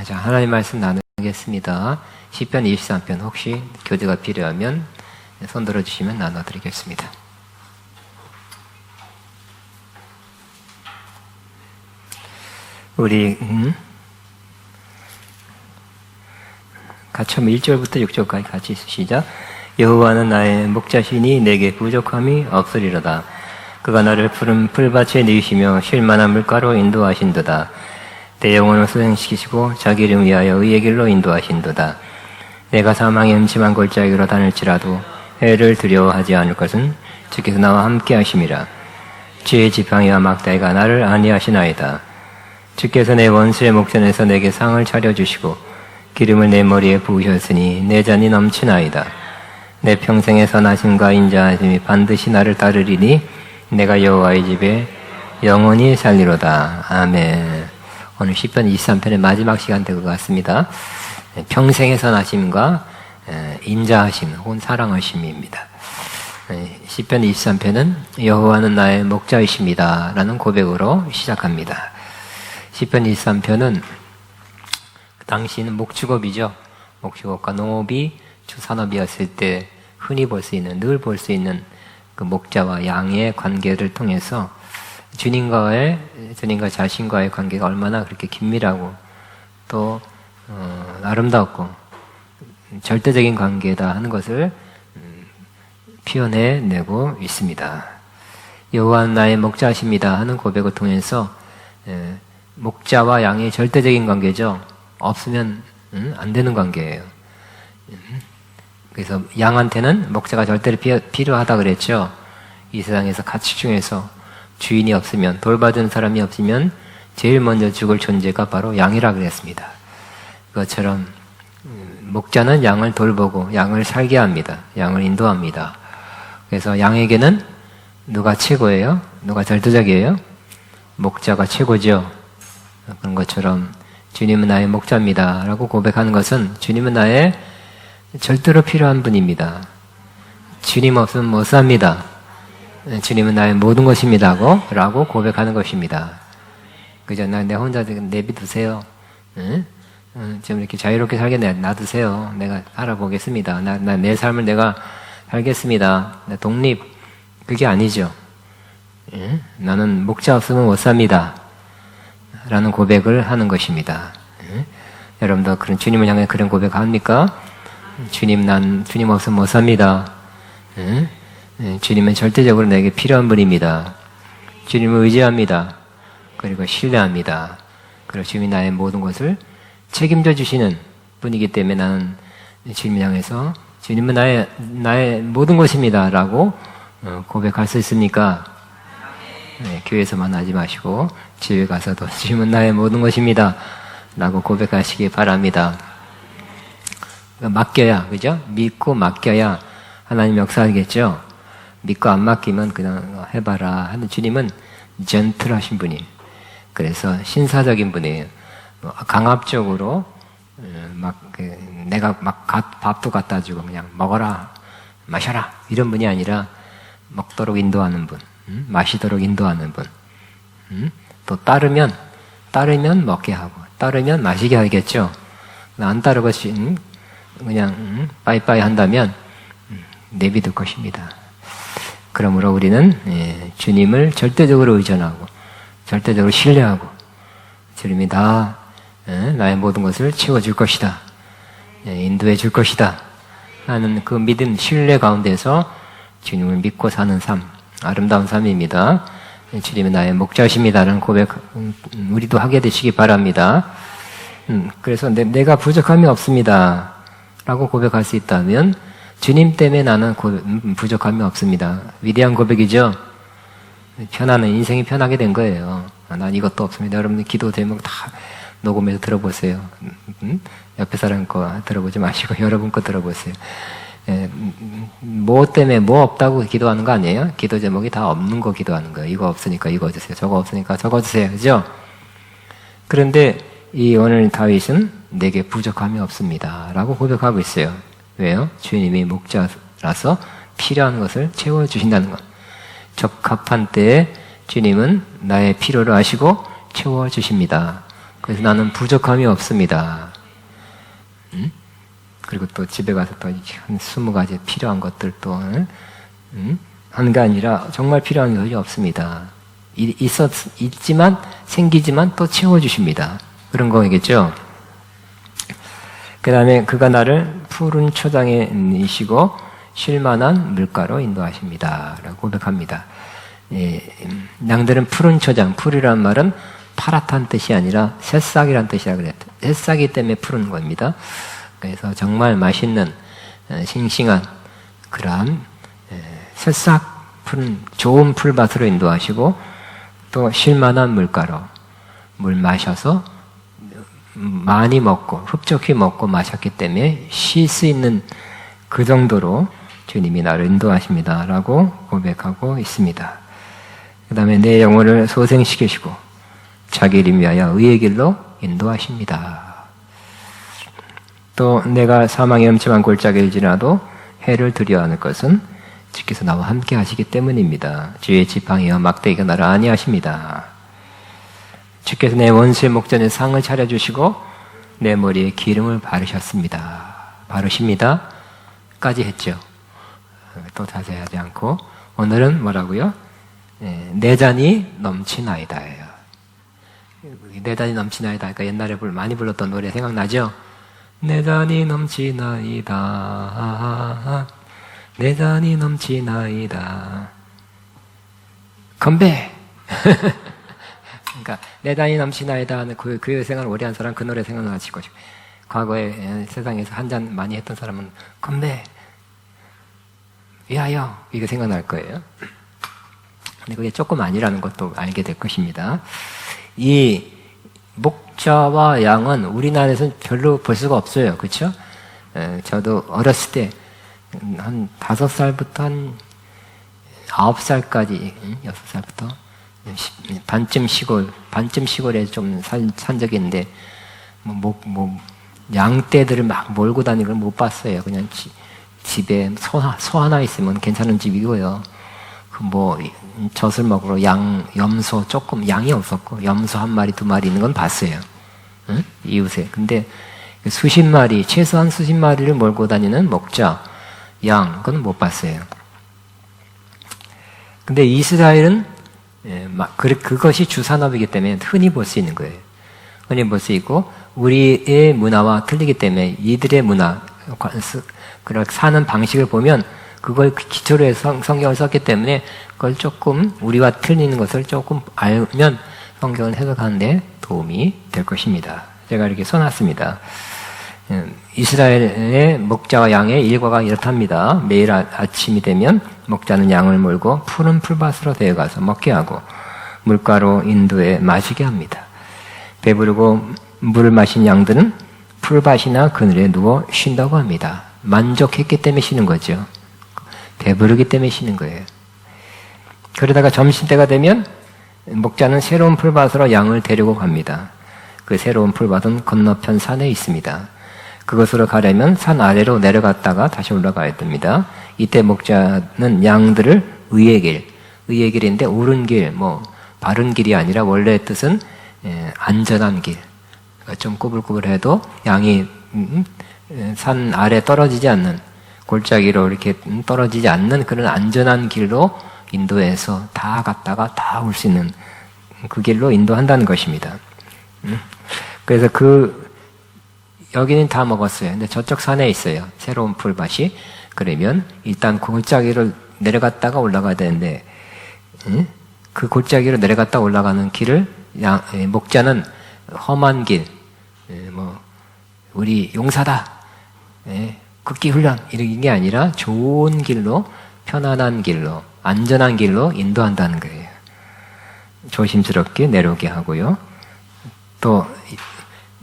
자, 하나님 말씀 나누겠습니다. 시편 23편 혹시 교재가 필요하면 손 들어주시면 나눠드리겠습니다. 우리 같이 1절부터 6절까지 같이 시작. 여호와는 나의 목자시니 내게 부족함이 없으리로다. 그가 나를 푸른 풀밭에 누이시며 쉴만한 물가로 인도하신도다. 내 영혼을 소생시키시고 자기 이름 위하여 의의 길로 인도하신도다. 내가 사망의 음침한 골짜기로 다닐지라도 해를 두려워하지 않을 것은 주께서 나와 함께 하심이라. 지혜의 지팡이와 막대가 나를 안위하시나이다. 주께서 내 원수의 목전에서 내게 상을 차려주시고 기름을 내 머리에 부으셨으니 내 잔이 넘치나이다. 내 평생의 선하심과 인자하심이 반드시 나를 따르리니 내가 여호와의 집에 영원히 살리로다. 아멘. 오늘 시편 23편의 마지막 시간 될 것 같습니다. 평생의 선하심과 인자하심 혹은 사랑하심입니다. 시편 23편은 여호와는 나의 목자이십니다 라는 고백으로 시작합니다. 시편 23편은 당시는 목축업이죠. 목축업과 농업이 주산업이었을 때 흔히 볼 수 있는, 늘 볼 수 있는 그 목자와 양의 관계를 통해서 주님과 자신과의 관계가 얼마나 그렇게 긴밀하고 또 아름답고 절대적인 관계다 하는 것을 표현해내고 있습니다. 여호와는 나의 목자십니다 하는 고백을 통해서 목자와 양의 절대적인 관계죠. 없으면 안 되는 관계예요. 그래서 양한테는 목자가 절대로 필요하다 그랬죠. 이 세상에서 가치 중에서 주인이 없으면, 돌봐주는 사람이 없으면 제일 먼저 죽을 존재가 바로 양이라 그랬습니다. 그것처럼 목자는 양을 돌보고 양을 살게 합니다. 양을 인도합니다. 그래서 양에게는 누가 최고예요? 누가 절대적이에요? 목자가 최고죠. 그런 것처럼 주님은 나의 목자입니다 라고 고백하는 것은 주님은 나의 절대로 필요한 분입니다. 주님 없으면 못 삽니다. 주님은 나의 모든 것입니다 라고 고백하는 것입니다. 그죠? 내 혼자 내비두세요. 좀 이렇게 자유롭게 살게 놔두세요. 내가 살아보겠습니다. 내 삶을 내가 살겠습니다. 독립, 그게 아니죠. 나는 목자 없으면 못 삽니다 라는 고백을 하는 것입니다. 여러분도 그런 주님을 향해 그런 고백합니까? 주님 없으면 못 삽니다. 주님은 절대적으로 내게 필요한 분입니다. 주님을 의지합니다. 그리고 신뢰합니다. 그리고 주님이 나의 모든 것을 책임져 주시는 분이기 때문에 나는 주님을 향해서 주님은 나의 모든 것입니다 라고 고백할 수 있습니까? 교회에서만 하지 마시고 집에 가서도 주님은 나의 모든 것입니다 라고 고백하시기 바랍니다. 맡겨야, 그죠? 믿고 맡겨야 하나님 역사하겠죠? 믿고 안 맡기면 그냥 해봐라 하는 주님은 젠틀하신 분이에요. 그래서 신사적인 분이에요. 강압적으로 내가 밥도 갖다 주고 그냥 먹어라, 마셔라 이런 분이 아니라 먹도록 인도하는 분, 마시도록 인도하는 분. 또 따르면 먹게 하고 따르면 마시게 하겠죠. 안 따르고 그냥 빠이빠이 한다면 내비둘 것입니다. 그러므로 우리는 주님을 절대적으로 의존하고 절대적으로 신뢰하고 주님이 다 나의 모든 것을 채워줄 것이다, 인도해 줄 것이다 하는 그 믿음, 신뢰 가운데서 주님을 믿고 사는 삶, 아름다운 삶입니다. 주님은 나의 목자십니다라는 고백 우리도 하게 되시기 바랍니다. 그래서 내가 부족함이 없습니다 라고 고백할 수 있다면 주님 때문에 나는 부족함이 없습니다. 위대한 고백이죠. 인생이 편하게 된 거예요. 난 이것도 없습니다. 여러분들 기도 제목 다 녹음해서 들어보세요. 옆에 사람 거 들어보지 마시고 여러분 거 들어보세요. 뭐 때문에 뭐 없다고 기도하는 거 아니에요? 기도 제목이 다 없는 거 기도하는 거예요. 이거 없으니까 이거 주세요. 저거 없으니까 저거 주세요. 그죠? 그런데 이 오늘 다윗은 내게 부족함이 없습니다 라고 고백하고 있어요. 왜요? 주님이 목자라서 필요한 것을 채워주신다는 것. 적합한 때에 주님은 나의 필요를 아시고 채워주십니다. 그래서 나는 부족함이 없습니다. 그리고 또 집에 가서 또 한 20가지 필요한 것들 또 하는 게 아니라 정말 필요한 것이 없습니다. 있지만 생기지만 또 채워주십니다. 그런 거겠죠. 그 다음에 그가 나를 푸른 초장에 이시고 쉴만한 물가로 인도하십니다. 라고 고백합니다. 양들은 푸른 초장, 푸르란 말은 파랗다는 뜻이 아니라 새싹이란 뜻이라 그랬죠. 새싹이 때문에 푸른 겁니다. 그래서 정말 맛있는 싱싱한 그러한 새싹 푸른 좋은 풀밭으로 인도하시고 또 쉴만한 물가로 물 마셔서 많이 먹고 흡족히 먹고 마셨기 때문에 쉴 수 있는 그 정도로 주님이 나를 인도하십니다. 라고 고백하고 있습니다. 그 다음에 내 영혼을 소생시키시고 자기 이름 위하여 의의 길로 인도하십니다. 또 내가 사망의 음침한 골짜기를 일지라도 해를 두려워하는 것은 주께서 나와 함께 하시기 때문입니다. 주의 지팡이와 막대기가 나를 안위하십니다. 주께서 내 원수의 목전에 상을 차려주시고 내 머리에 기름을 바르셨습니다. 바르십니다. 까지 했죠. 또 자세히 하지 않고 오늘은 뭐라고요? 내 잔이 넘치나이다. 내 잔이 넘치나이다. 그러니까 옛날에 많이 불렀던 노래 생각나죠? 내 잔이 넘치나이다. 내 잔이 넘치나이다. 건배! 그러니까 내 잔이 넘치나이다 하는 그 생활을 오래 한 사람 그 노래 생각나실 것이고 과거에 세상에서 한 잔 많이 했던 사람은 건배! 위하여! 이게 생각날 거예요. 근데 그게 조금 아니라는 것도 알게 될 것입니다. 이 목자와 양은 우리나라에서는 별로 볼 수가 없어요. 그렇죠? 저도 어렸을 때 한 5살부터 한 9살까지 6살부터 반쯤 시골에 좀 산 적이 있는데 양떼들을 막 몰고 다니는 걸 못 봤어요. 그냥 집에 소 하나 있으면 괜찮은 집이고요. 젖을 먹으러 염소 조금 양이 없었고 염소 1마리 2마리 있는 건 봤어요. 응? 이웃에. 근데 수십 마리 최소한 수십 마리를 몰고 다니는 목자 양 그건 못 봤어요. 근데 이스라엘은 그것이 주산업이기 때문에 흔히 볼 수 있는 거예요. 흔히 볼 수 있고 우리의 문화와 틀리기 때문에 이들의 문화 사는 방식을 보면 그걸 기초로 해서 성경을 썼기 때문에 그걸 조금 우리와 틀리는 것을 조금 알면 성경을 해석하는데 도움이 될 것입니다. 제가 이렇게 써놨습니다. 이스라엘의 목자와 양의 일과가 이렇답니다. 매일 아침이 되면 목자는 양을 몰고 푸른 풀밭으로 데려가서 먹게 하고 물가로 인도해 마시게 합니다. 배부르고 물을 마신 양들은 풀밭이나 그늘에 누워 쉰다고 합니다. 만족했기 때문에 쉬는 거죠. 배부르기 때문에 쉬는 거예요. 그러다가 점심때가 되면 목자는 새로운 풀밭으로 양을 데리고 갑니다. 그 새로운 풀밭은 건너편 산에 있습니다. 그것으로 가려면 산 아래로 내려갔다가 다시 올라가야 됩니다. 이때 목자는 양들을 의의 길인데 옳은 길, 바른 길이 아니라 원래의 뜻은 안전한 길. 그러니까 좀 꾸불꾸불해도 양이 산 아래 떨어지지 않는 골짜기로 이렇게 떨어지지 않는 그런 안전한 길로 인도해서 다 갔다가 다 올 수 있는 그 길로 인도한다는 것입니다. 그래서 여기는 다 먹었어요. 근데 저쪽 산에 있어요. 새로운 풀밭이. 그러면 일단 골짜기로 내려갔다가 올라가야 되는데 그 골짜기로 내려갔다 올라가는 길을 목자는 험한 길, 우리 용사다, 극기 훈련 이런 게 아니라 좋은 길로, 편안한 길로, 안전한 길로 인도한다는 거예요. 조심스럽게 내려오게 하고요. 또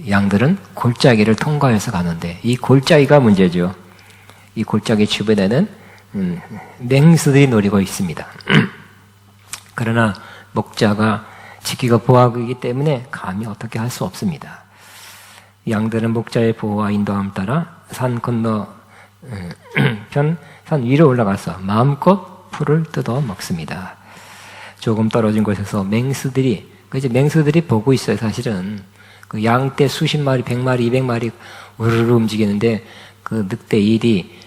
양들은 골짜기를 통과해서 가는데 이 골짜기가 문제죠. 이 골짜기 주변에는 맹수들이 노리고 있습니다. 그러나 목자가 지키고 보호하기 때문에 감히 어떻게 할 수 없습니다. 양들은 목자의 보호와 인도함 따라 산 건너 산 위로 올라가서 마음껏 풀을 뜯어 먹습니다. 조금 떨어진 곳에서 맹수들이 보고 있어요. 사실은 그 양떼 수십 마리, 100마리, 200마리 우르르 움직이는데 그 늑대 일이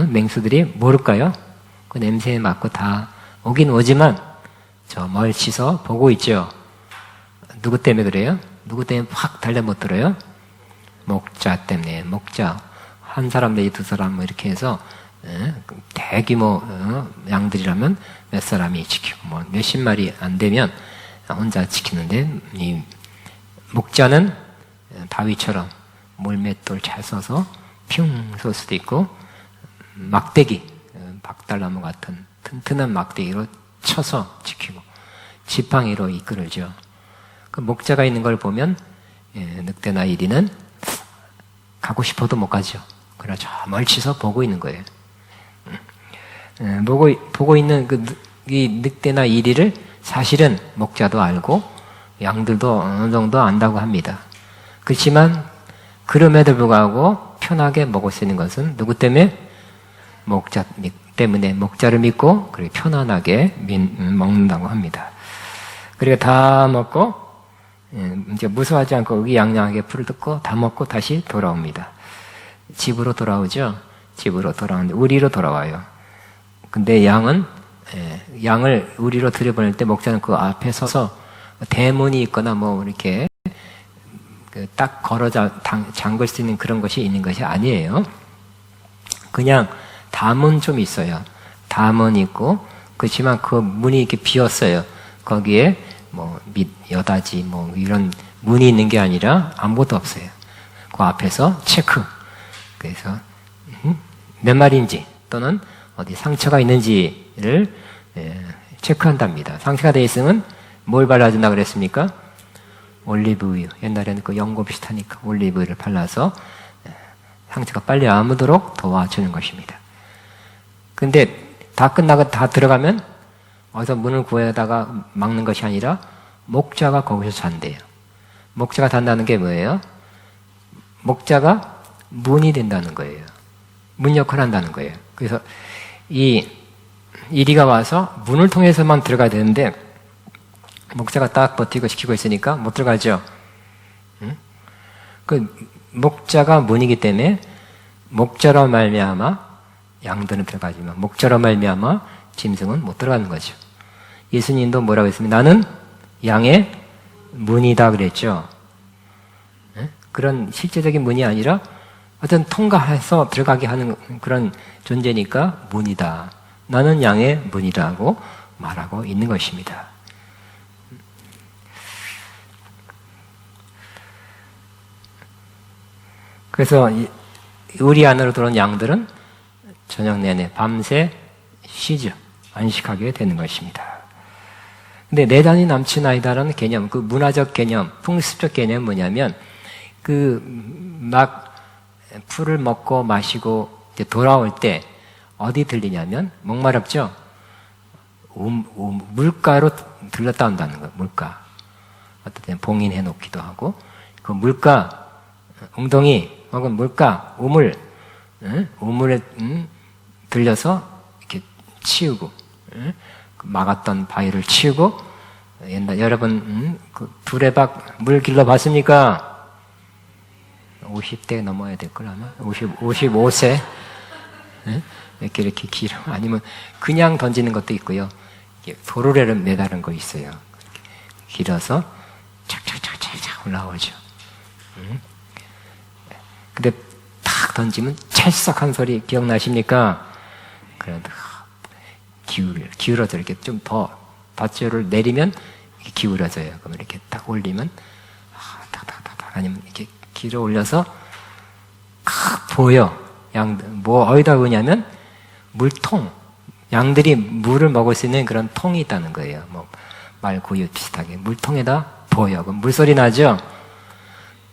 맹수들이 모를까요? 그 냄새에 맡고 다 오긴 오지만 저 멀치서 보고 있죠. 누구 때문에 그래요? 누구 때문에 확 달려 못 들어요? 목자 때문에. 목자 한 사람 내지 두 사람 뭐 이렇게 해서 대규모 양들이라면 몇 사람이 지키고 뭐 몇십 마리 안 되면 혼자 지키는데 이 목자는 바위처럼 물맷돌 잘 써서 핑 쏠 수도 있고 막대기 박달나무 같은 튼튼한 막대기로 쳐서 지키고 지팡이로 이끌어죠. 그 목자가 있는 걸 보면 늑대나 이리는 가고 싶어도 못 가죠. 그러나 저 멀치서 보고 있는 거예요. 보고 있는 이 늑대나 이리를 사실은 목자도 알고 양들도 어느 정도 안다고 합니다. 그렇지만 그럼에도 불구하고 편하게 먹을 수 있는 것은 누구 때문에? 목자 때문에. 목자를 믿고 그렇게 편안하게 먹는다고 합니다. 그리고 다 먹고 이제 무서워하지 않고 의기양양하게 풀을 뜯고 다 먹고 다시 돌아옵니다. 집으로 돌아오죠. 집으로 돌아오는데 우리로 돌아와요. 근데 양은 양을 우리로 들여보낼 때 목자는 그 앞에 서서 대문이 있거나 뭐 이렇게 딱 걸어 잠글 수 있는 그런 것이 있는 것이 아니에요. 그냥 담은 좀 있어요. 담은 있고 그렇지만 그 문이 이렇게 비었어요. 거기에 뭐 밑 여다지 뭐 이런 문이 있는 게 아니라 아무것도 없어요. 그 앞에서 체크. 그래서 몇 마리인지 또는 어디 상처가 있는지를 체크한답니다. 상처가 돼 있으면 뭘 발라준다 그랬습니까? 올리브유. 옛날에는 그 연고 비슷하니까 올리브유를 발라서 상처가 빨리 아무도록 도와주는 것입니다. 근데 다 끝나고 다 들어가면 어디서 문을 구해다가 막는 것이 아니라 목자가 거기서 잔대요. 목자가 잔다는 게 뭐예요? 목자가 문이 된다는 거예요. 문 역할을 한다는 거예요. 그래서 이리가 와서 문을 통해서만 들어가야 되는데 목자가 딱 버티고 지키고 있으니까 못 들어가죠. 그 목자가 문이기 때문에 목자로 말미암아 양들은 들어가지만 목자로 말미암아 짐승은 못 들어가는 거죠. 예수님도 뭐라고 했습니까? 나는 양의 문이다 그랬죠. 그런 실제적인 문이 아니라 어떤 통과해서 들어가게 하는 그런 존재니까 문이다. 나는 양의 문이라고 말하고 있는 것입니다. 그래서 우리 안으로 들어온 양들은 저녁 내내 밤새 쉬죠. 안식하게 되는 것입니다. 근데 내단이 남친아이다라는 개념, 그 문화적 개념, 풍습적 개념은 뭐냐면 막 풀을 먹고 마시고 이제 돌아올 때 어디 들리냐면 목마릅죠. 물가로 들렀다 온다는 거예요. 물가. 어떨 때는 봉인해 놓기도 하고 그 물가 웅덩이 혹은 물가 우물에 들려서 이렇게 치우고 막았던 바위를 치우고 옛날 여러분 그 두레박 물 길러 봤습니까? 50대 넘어야 될 걸 아마 55세 이렇게 길어 아니면 그냥 던지는 것도 있고요. 도로래를 매다는 거 있어요. 길어서 착착착착착 올라오죠. 근데 탁 던지면 찰싹한 소리 기억나십니까? 그래도 기울어져 이렇게 좀 더 밧줄을 내리면 이렇게 기울어져요. 그럼 이렇게 딱 올리면 탁탁탁탁 아니면 이렇게 길어 올려서 보여. 양들 뭐 어디다 보냐면 물통. 양들이 물을 먹을 수 있는 그런 통이 있다는 거예요. 뭐 말구유 비슷하게 물통에다 보여. 그럼 물소리 나죠?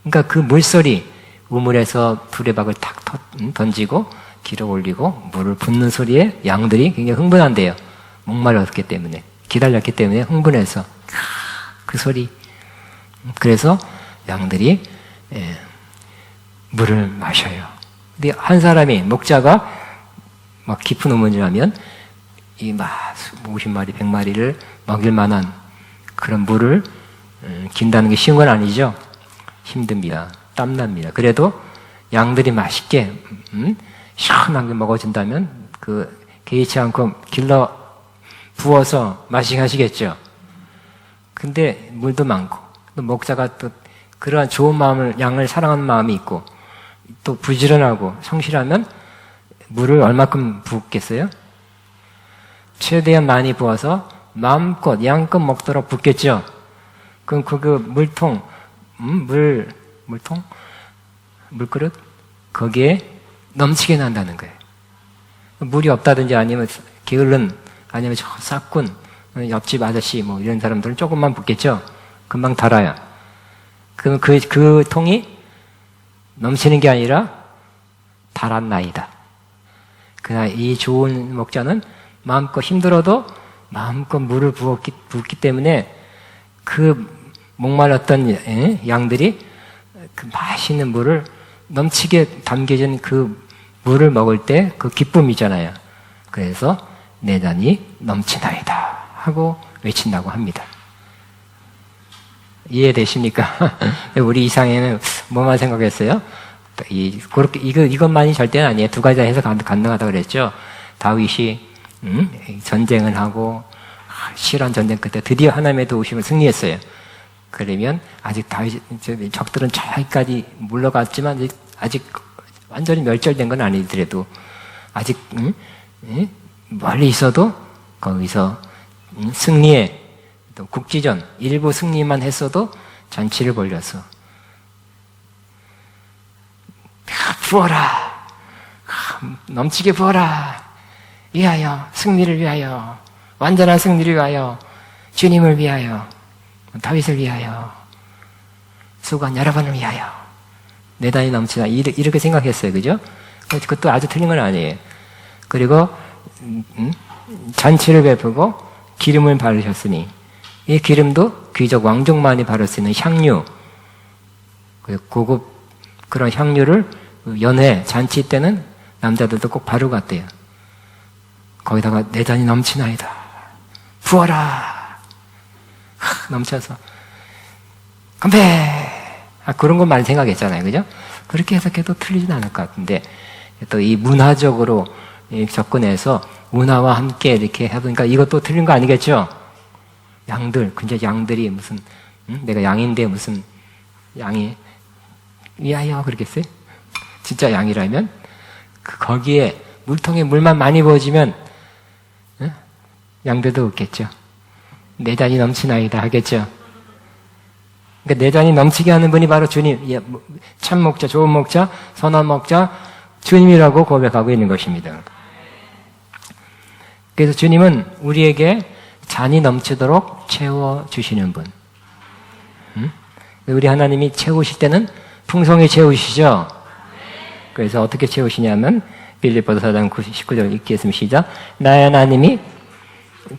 그러니까 그 물소리 우물에서 두레박을 탁 던지고 길어 올리고 물을 붓는 소리에 양들이 굉장히 흥분한대요. 목말랐기 때문에 기다렸기 때문에 흥분해서 그 소리. 그래서 양들이 물을 마셔요. 근데 한 사람이 목자가 막 깊은 우물이라면 이 막 50마리, 100마리를 먹일 만한 그런 물을 긴다는 게 쉬운 건 아니죠. 힘듭니다. 땀납니다. 그래도 양들이 맛있게 시원하게 먹어준다면 개의치 않고 길러 부어서 마시게 하시겠죠. 근데 물도 많고 또 목자가 또 그러한 좋은 마음을 양을 사랑하는 마음이 있고 또 부지런하고 성실하면 물을 얼마큼 부었겠어요? 최대한 많이 부어서 마음껏 양껏 먹도록 붓겠죠. 그럼 그 물통, 물그릇 거기에 넘치게 난다는 거예요. 물이 없다든지 아니면 게으른 아니면 저 싹군 옆집 아저씨 뭐 이런 사람들은 조금만 붓겠죠. 금방 달아요. 그럼 그 통이 넘치는 게 아니라 달았나이다. 그러나 이 좋은 목자는 마음껏 힘들어도 마음껏 물을 부었기 때문에 그 목말랐던 양들이 그 맛있는 물을 넘치게 담겨진 그 물을 먹을 때 그 기쁨이잖아요. 그래서 내 잔이 넘치나이다 하고 외친다고 합니다. 이해되십니까? 우리 이상에는 뭐만 생각했어요? 이것만이 절대는 아니에요. 두 가지 다 해서 가능하다고 그랬죠. 다윗이 전쟁을 하고 실한 전쟁 끝에 드디어 하나님의 도우심을 승리했어요. 그러면 아직 적들은 저기까지 물러갔지만 아직 완전히 멸절된 건 아니더라도 아직 멀리 있어도 거기서 승리에 또 국지전 일부 승리만 했어도 잔치를 벌려서 부어라 넘치게 부어라 위하여 승리를 위하여 완전한 승리를 위하여 주님을 위하여 다윗을 위하여 수고한 여러분을 위하여 내 단이 넘치나 이렇게 생각했어요. 그죠? 그것도 아주 틀린 건 아니에요. 그리고 잔치를 베푸고 기름을 바르셨으니 이 기름도 귀족 왕족만이 바를 수 있는 향유 고급 그런 향유를 연회 잔치 때는 남자들도 꼭 바르고 갔대요. 거기다가 내 잔이 넘치나이다 부어라 넘쳐서 건배 그런 것만 생각했잖아요. 그죠? 그렇게 해석해도 틀리진 않을 것 같은데 또 이 문화적으로 접근해서 문화와 함께 이렇게 해보니까 이것도 틀린 거 아니겠죠? 근데 양들이 무슨 내가 양인데 무슨 양이 위하여 그러겠어요? 진짜 양이라면 거기에 물통에 물만 많이 부어지면 양들도 없겠죠. 내 잔이 넘치나이다 하겠죠. 그러니까 내 잔이 넘치게 하는 분이 바로 주님, 참 목자, 좋은 목자, 선한 목자, 주님이라고 고백하고 있는 것입니다. 그래서 주님은 우리에게 잔이 넘치도록 채워주시는 분. 우리 하나님이 채우실 때는 풍성히 채우시죠. 그래서 어떻게 채우시냐면 빌립보서 4장 19절 읽겠습니다. 시작. 나의 하나님이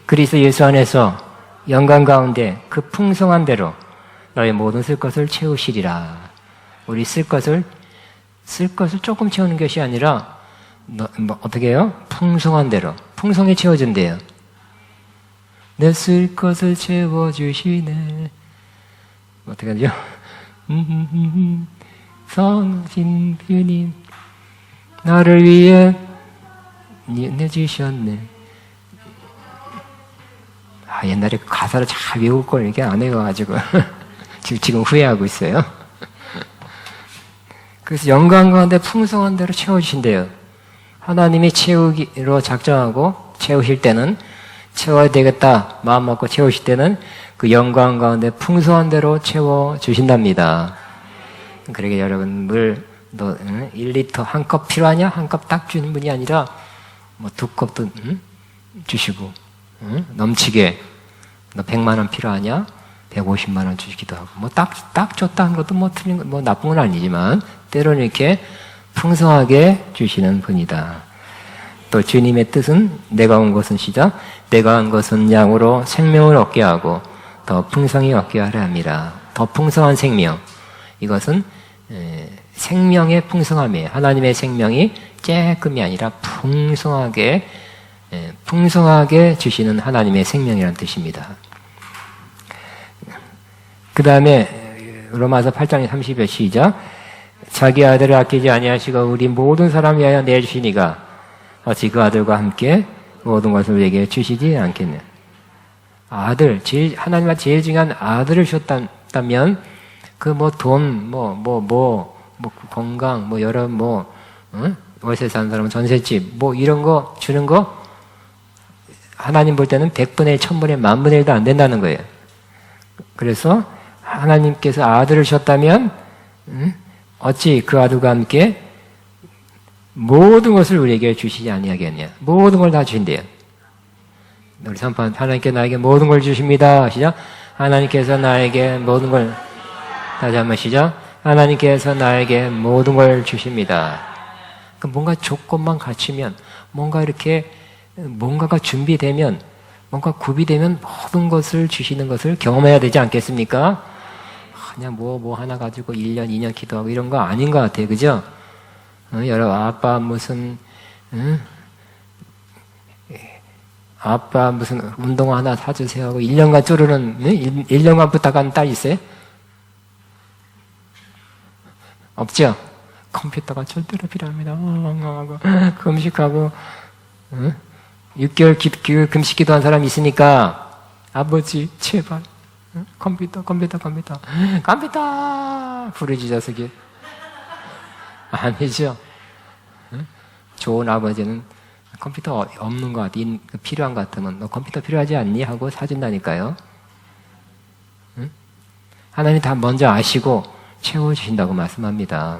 그리스도 예수 안에서 영광 가운데 그 풍성한 대로 너의 모든 쓸 것을 채우시리라. 우리 쓸 것을 조금 채우는 것이 아니라 어떻게 해요? 풍성한 대로 풍성히 채워준대요. 내 쓸 것을 채워주시네. 어떻게 하죠? 성신 주님 나를 위해 내주셨네. 옛날에 가사를 잘 외울 걸 이렇게 안 해가지고 지금 후회하고 있어요. 그래서 영광 가운데 풍성한 대로 채워주신대요. 하나님이 채우기로 작정하고 채우실 때는 채워야 되겠다 마음 먹고 채우실 때는 그 영광 가운데 풍성한 대로 채워주신답니다. 그러게 여러분 물 너 1리터 한 컵 필요하냐? 한 컵 딱 주는 분이 아니라 뭐 2컵도 주시고 넘치게 너 100만 원 필요하냐? 150만 원 주시기도 하고 뭐 딱 줬다는 것도 뭐 틀린 거 뭐 나쁜 건 아니지만 때로는 이렇게 풍성하게 주시는 분이다. 또 주님의 뜻은 내가 온 것은 시작 내가 온 것은 양으로 생명을 얻게 하고 더 풍성히 얻게 하려 함이라. 더 풍성한 생명 이것은 생명의 풍성함이에요. 하나님의 생명이 쬐끔이 아니라 풍성하게 주시는 하나님의 생명이라는 뜻입니다. 그 다음에 로마서 8장 30절 시작. 자기 아들을 아끼지 아니하시고 우리 모든 사람 위하여 내주시니가 어찌 그 아들과 함께 모든 것을 우리에게 주시지 않겠느냐. 아들, 하나님과 제일 중요한 아들을 주셨다면 그 뭐 돈, 건강, 여러 월세 사는 사람은 전셋집, 이런 거 주는 거 하나님 볼 때는 100분의 1, 1000분의 1, 10,000분의 1도 안 된다는 거예요. 그래서 하나님께서 아들을 주셨다면 어찌 그 아들과 함께 모든 것을 우리에게 주시지 아니하겠냐. 모든 걸 다 주신대요. 우리 선포한 하나님께 나에게 모든 걸 주십니다. 시작. 하나님께서 나에게 모든 걸, 다시 한번 시작. 하나님께서 나에게 모든 걸 주십니다. 뭔가 조건만 갖추면, 뭔가가 준비되면, 뭔가 구비되면 모든 것을 주시는 것을 경험해야 되지 않겠습니까? 그냥 하나 가지고 1년, 2년 기도하고 이런 거 아닌 것 같아요. 그죠? 아빠 무슨 운동화 하나 사주세요 하고 1년간 쪼르는, 1년간 부탁하는 딸 있어요? 없죠? 컴퓨터가 절대로 필요합니다. 금식하고, 6개월 금식 기도한 사람이 있으니까, 아버지, 제발, 컴퓨터. 부르짖어서 아니죠. 좋은 아버지는 컴퓨터 없는 것 같아. 필요한 것 같으면, 너 컴퓨터 필요하지 않니? 하고 사준다니까요. 하나님 다 먼저 아시고 채워주신다고 말씀합니다.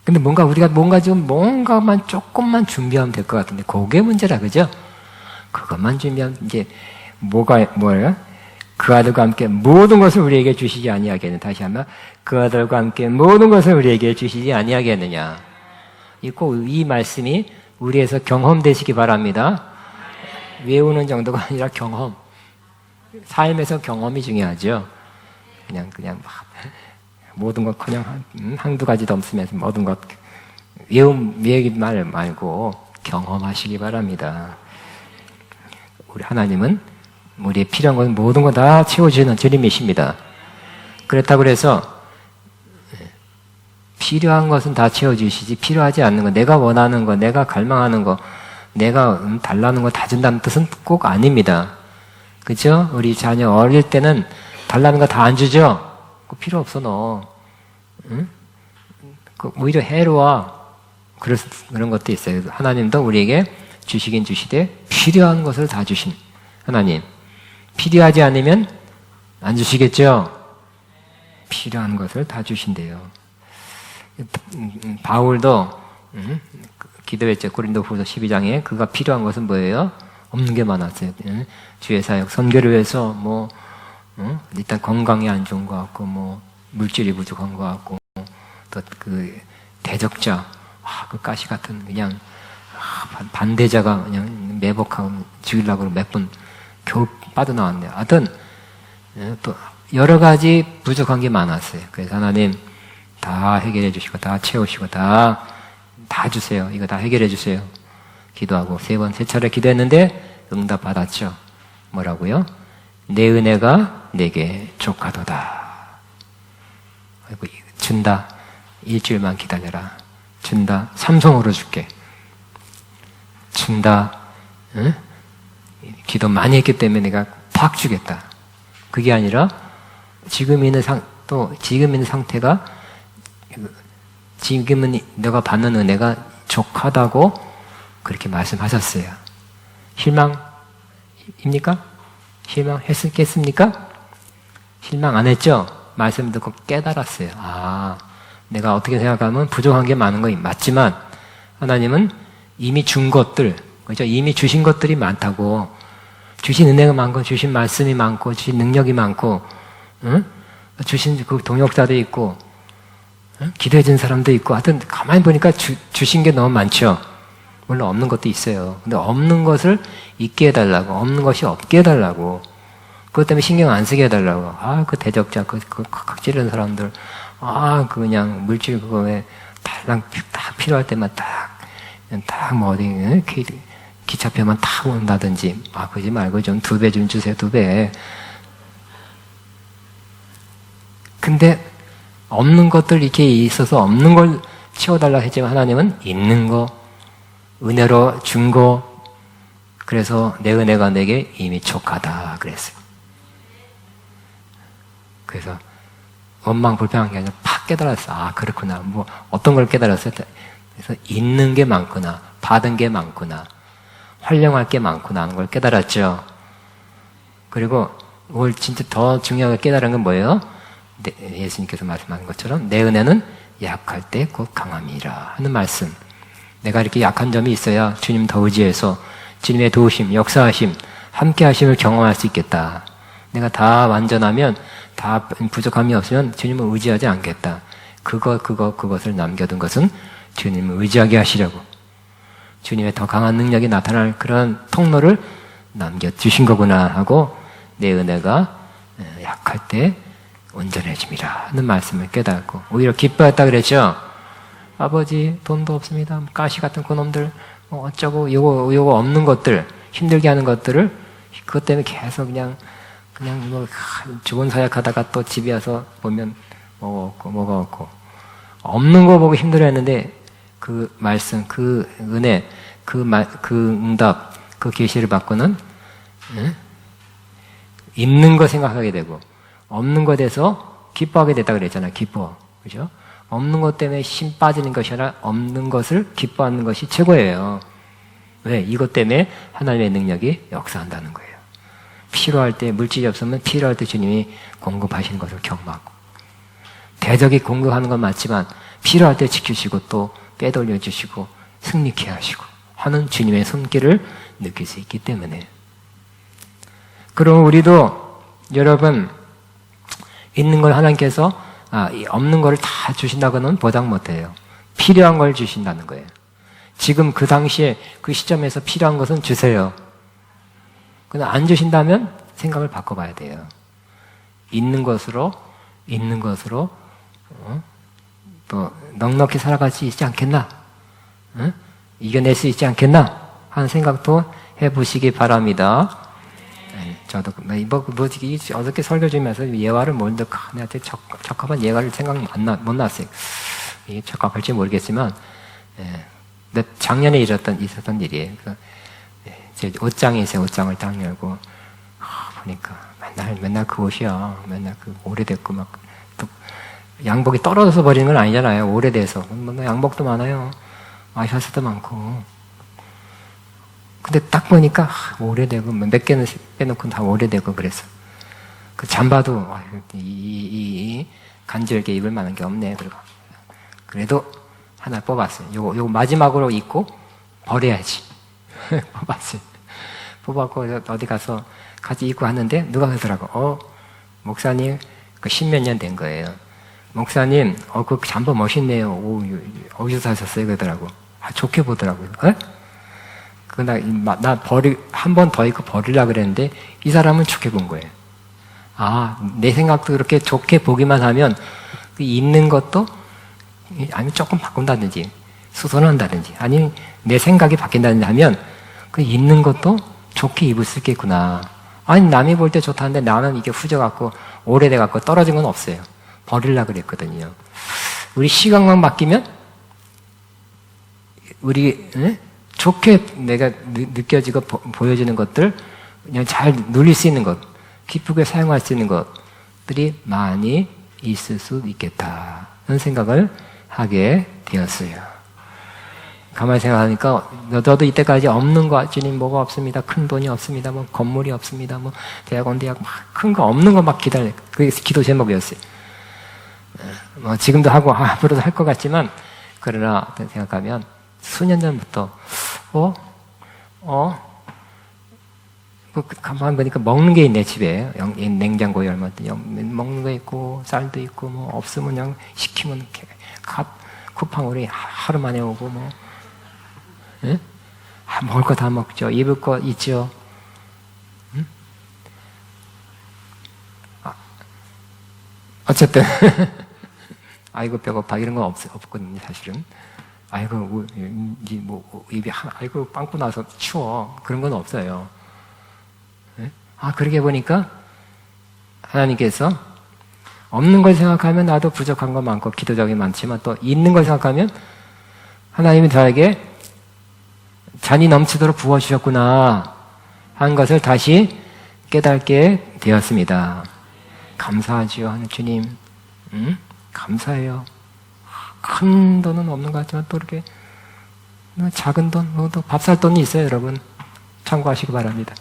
근데 우리가 뭔가만 조금만 준비하면 될 것 같은데, 그게 문제라, 그죠? 그것만 준비하면, 이제, 뭐예요? 그 아들과 함께 모든 것을 우리에게 주시지 아니하겠느냐. 다시 한번, 그 아들과 함께 모든 것을 우리에게 주시지 아니하겠느냐. 이 말씀이 우리에서 경험되시기 바랍니다. 외우는 정도가 아니라 경험. 삶에서 경험이 중요하죠. 그냥 모든 것 그냥 한두 가지도 없으면서 모든 것 외우기 말 말고 경험하시기 바랍니다. 우리 하나님은 우리의 필요한 것 모든 거 다 채워주는 주님이십니다. 그렇다고 해서 필요한 것은 다 채워주시지 필요하지 않는 거, 내가 원하는 거, 내가 갈망하는 거, 내가 달라는 거 다 준다는 뜻은 꼭 아닙니다. 그죠? 우리 자녀 어릴 때는 달라는 거 다 안 주죠? 그거 필요 없어, 너. 응? 오히려 해로워. 그런 것도 있어요. 하나님도 우리에게 주시긴 주시되 필요한 것을 다 주신 하나님. 필요하지 않으면 안 주시겠죠? 필요한 것을 다 주신대요. 바울도 기도했죠. 고린도후서 12장에 그가 필요한 것은 뭐예요? 없는 게 많았어요. 주의 사역, 선교를 위해서 일단 건강이 안 좋은 것 같고 물질이 부족한 것 같고 또 그 대적자, 그 가시 같은 그냥 반대자가 그냥 매복하고 죽이려고 몇 번 겨우 빠져나왔네요. 하여튼 또 여러 가지 부족한 게 많았어요. 그래서 하나님 다 해결해 주시고 다 채우시고 다 주세요. 이거 다 해결해 주세요. 기도하고 세 차례 기도했는데 응답 받았죠. 뭐라고요? 내 은혜가 내게 족하도다. 준다. 일주일만 기다려라. 준다. 삼성으로 줄게. 준다. 응? 기도 많이 했기 때문에 내가 팍 주겠다. 그게 아니라 지금 있는 상태가 지금은 너가 받는 은혜가 족하다고 그렇게 말씀하셨어요. 실망입니까? 실망했겠습니까? 실망 안 했죠? 말씀 듣고 깨달았어요. 내가 어떻게 생각하면 부족한 게 많은 거 맞지만 하나님은 이미 준 것들, 그렇죠? 이미 주신 것들이 많다고. 주신 은혜가 많고, 주신 말씀이 많고, 주신 능력이 많고, 주신 그 동역자도 있고, 기도해준 사람도 있고, 하여튼 가만히 보니까 주신 게 너무 많죠. 물론 없는 것도 있어요. 근데 없는 것을 있게 해달라고, 없는 것이 없게 해달라고, 그것 때문에 신경 안 쓰게 해달라고. 그 대적자, 그 찌르는 사람들, 그냥 물질 그거에 딱 필요할 때만 어디 기차표만 타고 온다든지, 그러지 말고 좀 2배 좀 주세요, 2배. 근데 없는 것들 이렇게 있어서 없는 걸 채워달라 했지만 하나님은 있는 거, 은혜로 준 거, 그래서 내 은혜가 내게 이미 족하다 그랬어요. 그래서 원망 불평한 게 아니라 팍 깨달았어. 아, 그렇구나. 뭐 어떤 걸 깨달았어요? 그래서 있는 게 많구나, 받은 게 많구나, 활용할 게 많구나 하는 걸 깨달았죠. 그리고 뭘 진짜 더 중요하게 깨달은 건 뭐예요? 예수님께서 말씀하신 것처럼 내 은혜는 약할 때 곧 강함이라 하는 말씀. 내가 이렇게 약한 점이 있어야 주님 더 의지해서 주님의 도우심, 역사하심, 함께 하심을 경험할 수 있겠다. 내가 다 완전하면, 다 부족함이 없으면 주님을 의지하지 않겠다. 그것을 남겨둔 것은 주님을 의지하게 하시려고, 주님의 더 강한 능력이 나타날 그런 통로를 남겨주신 거구나 하고, 내 은혜가 약할 때 온전해짐이라 하는 말씀을 깨닫고 오히려 기뻐했다 그랬죠. 아버지, 돈도 없습니다. 가시 같은 그놈들 어쩌고, 요거 없는 것들, 힘들게 하는 것들을 그것 때문에 계속 그냥 뭐 좋은 사역하다가 또 집에 와서 보면 뭐가 없고 없는 거 보고 힘들어했는데, 그 말씀, 그 은혜, 그 응답, 그 계시를 받고는 있는 거 생각하게 되고 없는 것에 대해서 기뻐하게 됐다 그랬잖아요. 기뻐, 그죠? 없는 것 때문에 힘 빠지는 것이 아니라 없는 것을 기뻐하는 것이 최고예요. 왜? 이것 때문에 하나님의 능력이 역사한다는 거예요. 필요할 때, 물질이 없으면 필요할 때 주님이 공급하시는 것을 경험하고, 대적이 공격하는 건 맞지만 필요할 때 지키시고 또 빼돌려 주시고 승리케 하시고 하는 주님의 손길을 느낄 수 있기 때문에. 그럼 우리도 여러분, 있는 걸 하나님께서 없는 걸 다 주신다고는 보장 못해요. 필요한 걸 주신다는 거예요. 지금 그 당시에 그 시점에서 필요한 것은 주세요. 근데 안 주신다면 생각을 바꿔봐야 돼요. 있는 것으로 또 넉넉히 살아갈 수 있지 않겠나? 이겨낼 수 있지 않겠나? 하는 생각도 해보시기 바랍니다. 저도 어저께 설교 중에서 예화를 뭔데 내한테 적합한 예화를 생각 못 났어요. 이게 적합할지 모르겠지만, 작년에 있었던 일이에요. 제 옷장이 있어요. 옷장을 딱 열고 보니까 맨날 그 옷이야. 맨날 그 오래됐고 막 또 양복이 떨어져서 버리는 건 아니잖아요. 오래돼서 양복도 많아요. 와이셔츠도 많고. 근데 딱 보니까 오래되고 몇 개는 빼놓고 다 오래되고 그랬어. 그 잠바도 이 간절게 입을 만한 게 없네. 그래도 하나 뽑았어요. 요거 마지막으로 입고 버려야지. 뽑았어요. 뽑았고 어디 가서 같이 입고 왔는데 누가 그러더라고. 목사님, 그 10몇 년 된 거예요. 목사님, 그 잠바 멋있네요. 어디서 사셨어요? 그러더라고. 좋게 보더라고요. 한 번 더 입고 버리려고 그랬는데, 이 사람은 좋게 본 거예요. 내 생각도 그렇게 좋게 보기만 하면, 그 입는 것도, 아니면 조금 바꾼다든지, 수선한다든지, 아니면 내 생각이 바뀐다든지 하면, 그 입는 것도 좋게 입을 수 있겠구나. 아니, 남이 볼 때 좋다는데 나는 이게 후져갖고, 오래돼갖고 떨어진 건 없어요. 버리려고 그랬거든요. 우리 시각만 바뀌면, 좋게 내가 느껴지고 보여지는 것들, 그냥 잘 누릴 수 있는 것, 기쁘게 사용할 수 있는 것들이 많이 있을 수 있겠다. 그런 생각을 하게 되었어요. 가만히 생각하니까, 저도 이때까지 없는 거, 주님 뭐가 없습니다. 큰 돈이 없습니다. 뭐 건물이 없습니다. 뭐 대학 큰 거 없는 거 막 기다려. 그게 기도 제목이었어요. 지금도 하고 앞으로도 할 것 같지만, 그러나 생각하면 수년 전부터 가만히 보니까 먹는 게 있네. 집에 냉장고에 얼마 먹는 거 있고 쌀도 있고 뭐 없으면 그냥 시키면 이렇게 쿠팡으로 하루 만에 오고 뭐 먹을 거 다 먹죠. 입을 거 있죠. 어쨌든 아이고 배고파 이런 건 없거든요. 사실은. 아이고 입이 아이고 빵꾸 나서 추워 그런 건 없어요. 그렇게 보니까 하나님께서 없는 걸 생각하면 나도 부족한 거 많고 기도적이 많지만 또 있는 걸 생각하면 하나님이 저에게 잔이 넘치도록 부어주셨구나 하는 것을 다시 깨닫게 되었습니다. 감사하지요, 하늘 주님. 감사해요. 큰 돈은 없는 것 같지만 또 이렇게 작은 돈, 또 밥 살 돈이 있어요, 여러분. 참고하시기 바랍니다.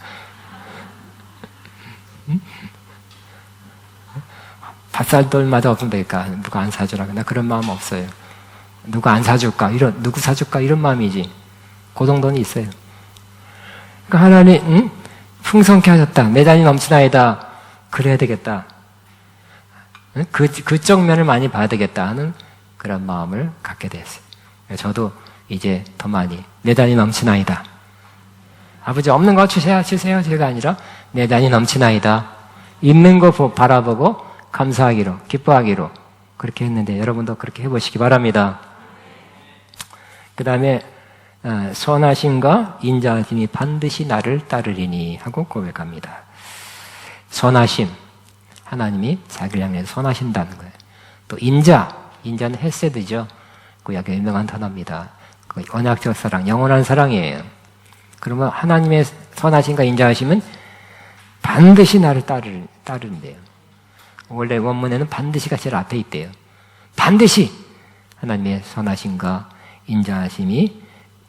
밥 살 돈마다 없으면 되니까 누가 안 사주라. 나 그런 마음 없어요. 누가 안 사줄까? 누구 사줄까? 이런 마음이지. 그 정도는 있어요. 그러니까 하나님, 풍성케 하셨다. 내 잔이 넘치나이다. 그래야 되겠다. 그쪽 면을 많이 봐야 되겠다 하는 그런 마음을 갖게 됐어요. 저도 이제 더 많이 내 잔이 넘치나이다. 아버지 없는 거 주세요 제가 아니라 내 잔이 넘치나이다. 있는 거 바라보고 감사하기로 기뻐하기로 그렇게 했는데 여러분도 그렇게 해보시기 바랍니다. 그 다음에 선하심과 인자하심이 반드시 나를 따르리니 하고 고백합니다. 선하심, 하나님이 자기를 향해 선하신다는 거예요. 또 인자는 헤세드죠. 구약의 유명한 단어입니다. 그 언약적 사랑, 영원한 사랑이에요. 그러면 하나님의 선하심과 인자하심은 반드시 나를 따르는데요. 원래 원문에는 반드시가 제일 앞에 있대요. 반드시 하나님의 선하심과 인자하심이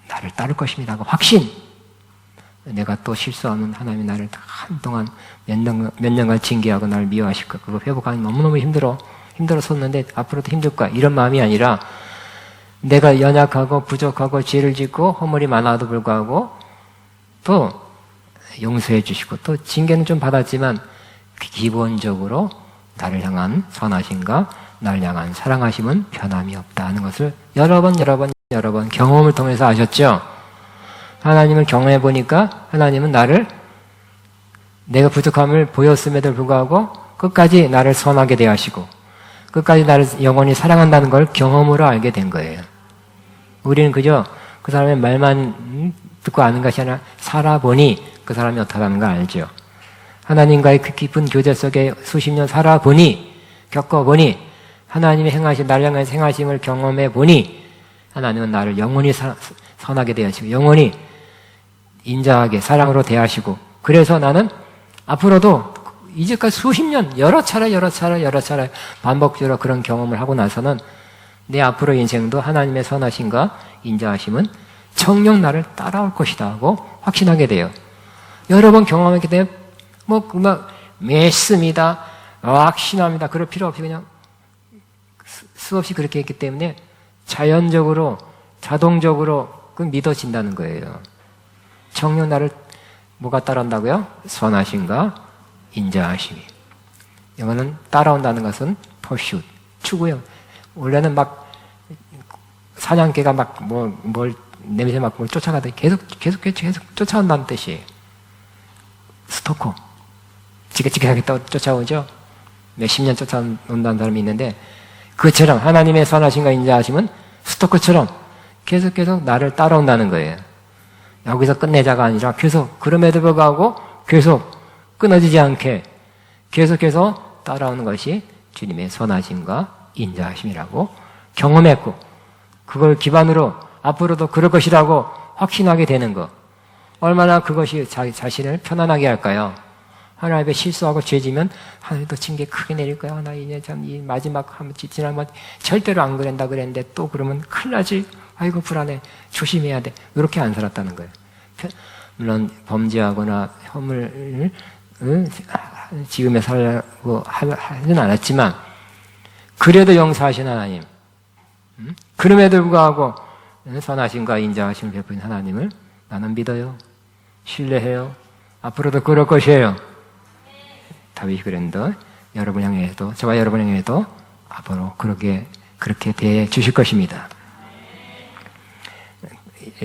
나를 따를 것입니다. 확신. 내가 또 실수하면 하나님이 나를 한동안 몇 년간 징계하고 나를 미워하실 거야. 그거 회복하기 너무너무 힘들었었는데 앞으로도 힘들 거야. 이런 마음이 아니라 내가 연약하고 부족하고 죄를 짓고 허물이 많아도 불구하고 또 용서해 주시고 또 징계는 좀 받았지만 기본적으로 나를 향한 선하심과 나를 향한 사랑하심은 변함이 없다는 것을 여러 번 경험을 통해서 아셨죠? 하나님을 경험해 보니까 하나님은 내가 부족함을 보였음에도 불구하고 끝까지 나를 선하게 대하시고 끝까지 나를 영원히 사랑한다는 걸 경험으로 알게 된 거예요. 우리는 그저 그 사람의 말만 듣고 아는 것이 아니라 살아보니 그 사람이 어떻다는 걸 알죠. 하나님과의 그 깊은 교제 속에 수십 년 살아보니 겪어보니 하나님의 행하심, 나를 향한 행하심을 경험해 보니 하나님은 나를 영원히 선하게 대하시고 영원히 인자하게 사랑으로 대하시고 그래서 나는 앞으로도 이제까지 수십 년 여러 차례 반복적으로 그런 경험을 하고 나서는 내 앞으로 인생도 하나님의 선하심과 인자하심은 정녕 나를 따라올 것이다 하고 확신하게 돼요. 여러 번 경험했기 때문에 믿습니다. 확신합니다. 그럴 필요 없이 그냥 수없이 그렇게 했기 때문에 자연적으로 자동적으로 믿어진다는 거예요. 정녕 나를 뭐가 따라온다고요? 선하심과 인자하심이. 이거는 따라온다는 것은 pursuit, 추구요. 원래는 막 사냥개가 막 뭘 냄새 맡고 뭘 쫓아가더니 계속 쫓아온다는 뜻이에요. 스토커. 지긋지긋하게 쫓아오죠? 몇십 년 쫓아온다는 사람이 있는데 그처럼 하나님의 선하심과 인자하심은 스토커처럼 계속 나를 따라온다는 거예요. 여기서 끝내자가 아니라 계속 그럼에도 불구하고 계속 끊어지지 않게 계속해서 따라오는 것이 주님의 선하심과 인자하심이라고 경험했고 그걸 기반으로 앞으로도 그럴 것이라고 확신하게 되는 것. 얼마나 그것이 자신을 편안하게 할까요? 하나님 앞에 실수하고 죄지면 하나님도 징계 크게 내릴 거야. 나 이제 참 이 마지막 한번 지나면 절대로 안 그런다 그랬는데 또 그러면 큰일 나지. 아이고 불안해. 조심해야 돼. 이렇게 안 살았다는 거예요. 물론 범죄하거나 혐을 지으며 살려고 하진 않았지만 그래도 용서하신 하나님, 그럼에도 불구하고 선하심과 인자하심을 베푸신 하나님을 나는 믿어요. 신뢰해요. 앞으로도 그럴 것이에요. 다윗이 그랬는데 여러분 향해도 저와 여러분 향해도 앞으로 그렇게 대해 주실 것입니다.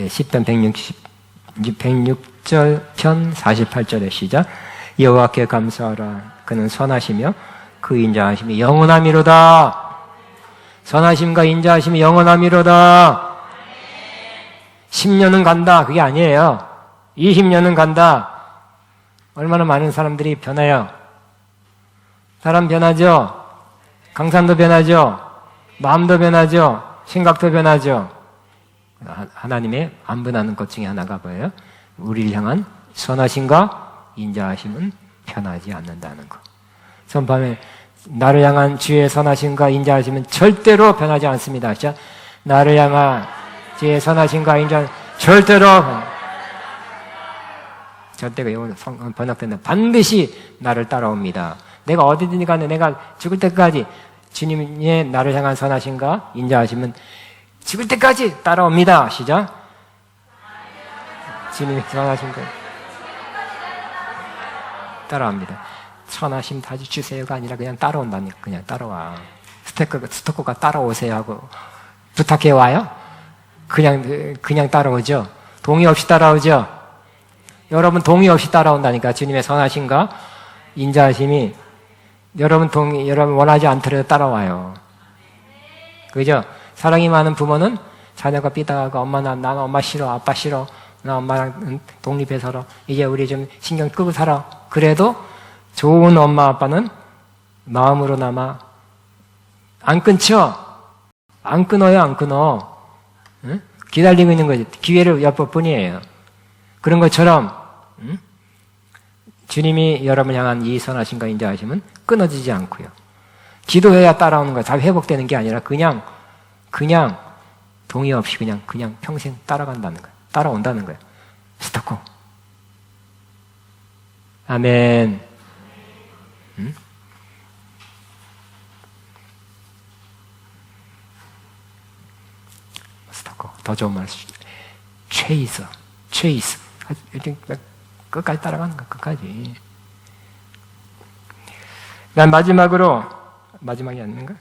시편 106절 편 48절의 시작. 여호와께 감사하라. 그는 선하시며 그 인자하심이 영원하미로다. 선하심과 인자하심이 영원하미로다. 10년은 간다. 그게 아니에요. 20년은 간다. 얼마나 많은 사람들이 변해요. 사람 변하죠? 강산도 변하죠. 마음도 변하죠. 생각도 변하죠. 하나님의 안 변하는 것 중에 하나가 뭐예요? 우리를 향한 선하심과 인자하심은 변하지 않는다는 것. 선밤에 나를 향한 주의 선하심과 인자하심은 절대로 변하지 않습니다. 자, 나를 향한 주의 선하심과 인자하심 절대로 절대가 영어로 번역된다. 반드시 나를 따라옵니다. 내가 어디든지 간에 내가 죽을 때까지 주님의 나를 향한 선하심과 인자하심은 죽을 때까지 따라옵니다. 시작. 주님의 선하심과 따라옵니다. 선하심 다시 주세요가 아니라 그냥 따라온다니까. 그냥 따라와. 스토커가 따라오세요 하고 부탁해 와요? 그냥 따라오죠. 동의 없이 따라오죠. 여러분 동의 없이 따라온다니까. 주님의 선하심과 인자하심이 여러분 원하지 않더라도 따라와요. 그죠? 사랑이 많은 부모는 자녀가 삐딱하고 엄마 난 엄마 싫어, 아빠 싫어, 나 엄마랑 독립해 살아. 이제 우리 좀 신경 끄고 살아. 그래도 좋은 엄마 아빠는 마음으로나마 안 끊죠. 안 끊어요, 안 끊어. 응? 기다리고 있는 거지. 기회를 엿볼 뿐이에요. 그런 것처럼 주님이 여러분을 향한 이 선하심과 인자하심은 끊어지지 않고요. 기도해야 따라오는 거야. 다 회복되는 게 아니라 그냥 동의 없이 그냥 평생 따라간다는 거야. 따라온다는 거야. 스토커. 아멘. 응? 스토커. 더 좋은 말. 체이서. 끝까지 따라가는 거야. 끝까지. 난 마지막이 아닌가?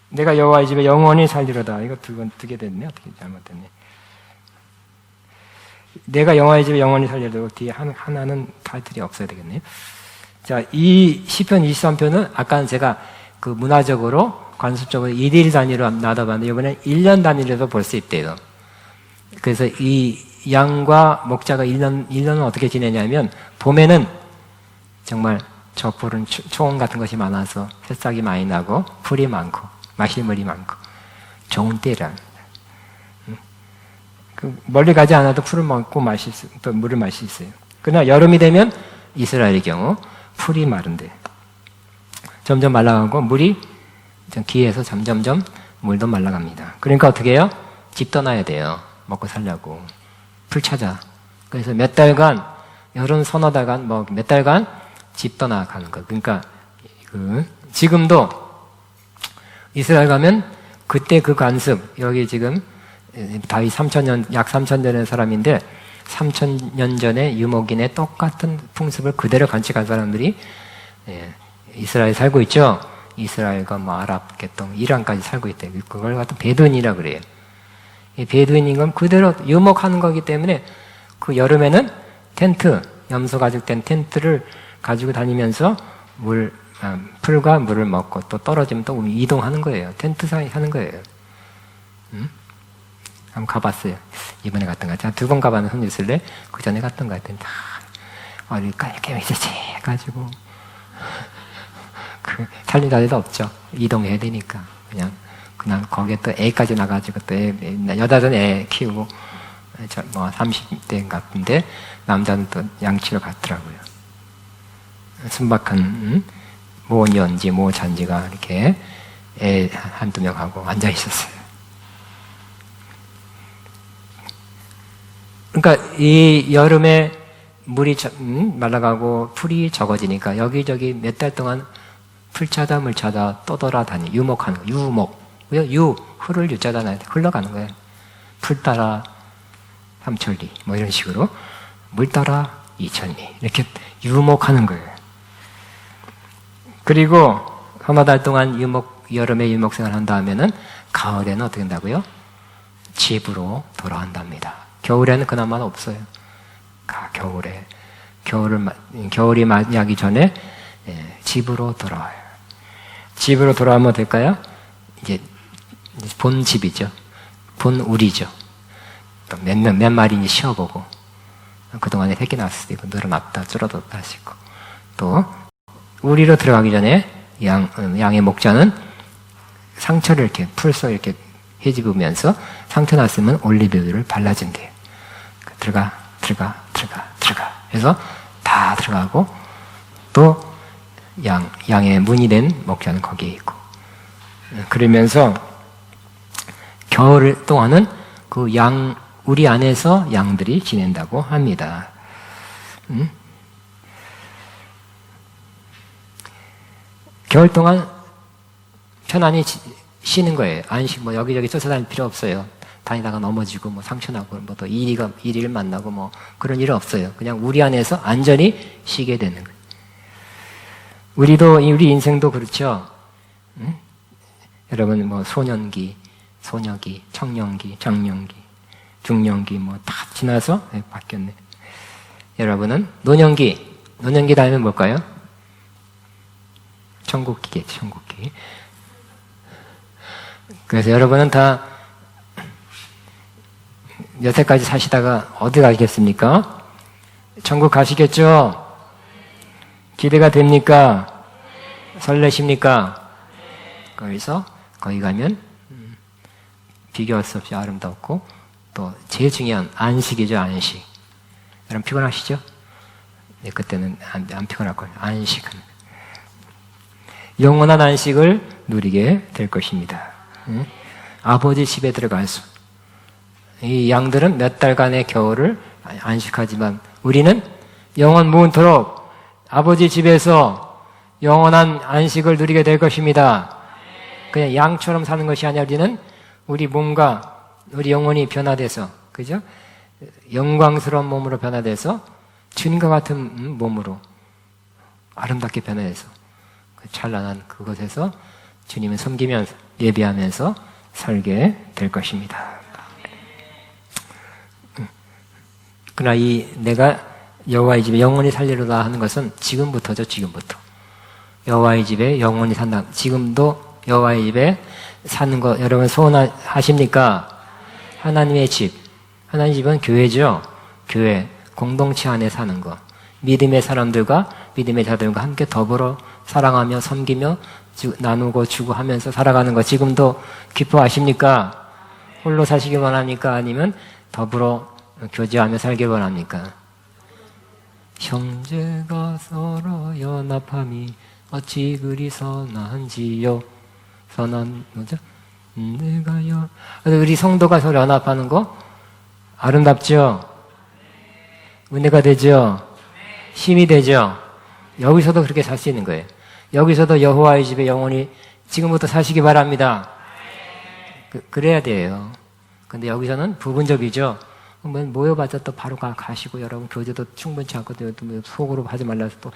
내가 여호와의 집에 영원히 살리로다. 이거 두 개 됐네. 어떻게 잘못됐네. 내가 여호와의 집에 영원히 살리로다. 뒤에 하나는 타이틀이 없어야 되겠네요. 자, 이 시편 23편은 아까는 제가 그 문화적으로 관습적으로 1일 단위로 나눠봤는데 이번엔 1년 단위로도 볼 수 있대요. 그래서 이 양과 목자가 1년은 어떻게 지내냐면 봄에는 정말 저풀은 초원 같은 것이 많아서 새싹이 많이 나고 풀이 많고 마실물이 많고 좋은 때라. 멀리 가지 않아도 풀을 먹고 또 물을 마실 수 있어요. 그러나 여름이 되면 이스라엘의 경우 풀이 마른데 점점 말라가고 물이 기에서 점점점 물도 말라갑니다. 그러니까 어떻게 해요? 집 떠나야 돼요. 먹고 살려고. 풀 찾아. 그래서 몇 달간 여름 서너 달간 몇 달간 집 떠나가는 거. 그러니까 지금도 이스라엘 가면 그때 그 관습 여기 지금 다윗 약 3,000년의 사람인데 3,000년 전에 유목인의 똑같은 풍습을 그대로 간직한 사람들이 이스라엘에 살고 있죠. 이스라엘과 아랍 계통 이란까지 살고 있대. 그걸 갖다 베두인이라 그래요. 이 베두인인 건 그대로 유목하는 거기 때문에 그 여름에는 텐트, 염소 가죽된 텐트를 가지고 다니면서 풀과 물을 먹고 또 떨어지면 또 이동하는 거예요. 텐트 사이 하는 거예요. 한번 가봤어요. 이번에 갔던 것 같아요. 2번 가봤는데 손 있을래? 그 전에 갔던 것 같은데 어딜까 이렇게 있었지 해가지고 살림자 데도 없죠. 이동해야 되니까 그냥 거기에 또 애까지 나가지고 또 여자는 애 키우고 30대 같은데 남자는 또 양치러 갔더라고요. 순박한 모년지 모잔지가 이렇게 애 한두 명하고 앉아 있었어요. 그러니까 이 여름에 물이 말라가고 풀이 적어지니까 여기저기 몇 달 동안 풀 찾아 물 찾아 떠돌아다니 유목하는 거. 유목. 흙을 유자잖아요. 흘러가는 거예요. 풀 따라 삼천리 이런 식으로 물 따라 2,000리 이렇게 유목하는 거예요. 그리고 서너 달 동안 여름에 유목생활 한다 하면은 가을에는 어떻게 된다고요? 집으로 돌아간답니다. 겨울에는 그나마 없어요. 겨울이 맞이하기 전에 집으로 돌아와요. 집으로 돌아오면 될까요? 이제 본 집이죠. 본 우리죠. 또 몇 마리 쉬어보고 그동안에 새끼 낳았을 때 늘어났다 줄어들었다 하시고 또 우리로 들어가기 전에 양의 목자는 상처를 이렇게 풀서 이렇게 헤집으면서 상처 났으면 올리브유를 발라준대요. 들어가. 그래서 다 들어가고 또 양의 문이 된 목자는 거기에 있고 그러면서 겨울 동안은 그 우리 안에서 양들이 지낸다고 합니다. 겨울 동안 편안히 쉬는 거예요. 안식 여기저기 쫓아다닐 필요 없어요. 다니다가 넘어지고 상처 나고 또 이리를 만나고 그런 일 없어요. 그냥 우리 안에서 안전히 쉬게 되는 거예요. 우리 인생도 그렇죠. 여러분 소년기, 소녀기, 청년기, 장년기, 중년기 다 지나서 바뀌었네. 여러분은 노년기 다음에 뭘까요? 천국기겠죠, 천국기. 그래서 여러분은 다 여태까지 사시다가 어디 가시겠습니까? 천국 가시겠죠? 기대가 됩니까? 설레십니까? 거기서 거기 가면 비교할 수 없이 아름답고 또 제일 중요한 안식이죠, 안식. 여러분 피곤하시죠? 네, 그때는 안 피곤할 거예요. 안식은 영원한 안식을 누리게 될 것입니다. 아버지 집에 들어가서 이 양들은 몇 달간의 겨울을 안식하지만 우리는 영원 무은토록 아버지 집에서 영원한 안식을 누리게 될 것입니다. 그냥 양처럼 사는 것이 아니라 우리는 우리 몸과 우리 영혼이 변화돼서, 그죠? 영광스러운 몸으로 변화돼서 주님과 같은 몸으로 아름답게 변화돼서 그 찬란한 그곳에서 주님을 섬기면서 예배하면서 살게 될 것입니다. 그러나 내가 여호와의 집에 영원히 살리로다 하는 것은 지금부터죠, 지금부터. 여호와의 집에 영원히 산다. 지금도 여호와의 집에 사는 거 여러분 소원하십니까? 하나님의 집. 하나님의 집은 교회죠. 교회, 공동체 안에 사는 거. 믿음의 사람들과 믿음의 자들과 함께 더불어 사랑하며 섬기며 나누고 주고 하면서 살아가는 거 지금도 기뻐하십니까? 홀로 사시기 원합니까? 아니면 더불어 교제하며 살길 원합니까? 형제가 서로 연합함이 어찌 그리 선한지요. 선한 뭐죠? 내가요. 우리 성도가 서로 연합하는 거 아름답죠? 은혜가 되죠? 힘이 되죠? 여기서도 그렇게 살 수 있는 거예요. 여기서도 여호와의 집에 영원히 지금부터 사시기 바랍니다. 그래야 돼요. 근데 여기서는 부분적이죠. 모여봤자 또 바로 가시고 여러분 교제도 충분치 않거든요. 또 속으로 하지 말라서 또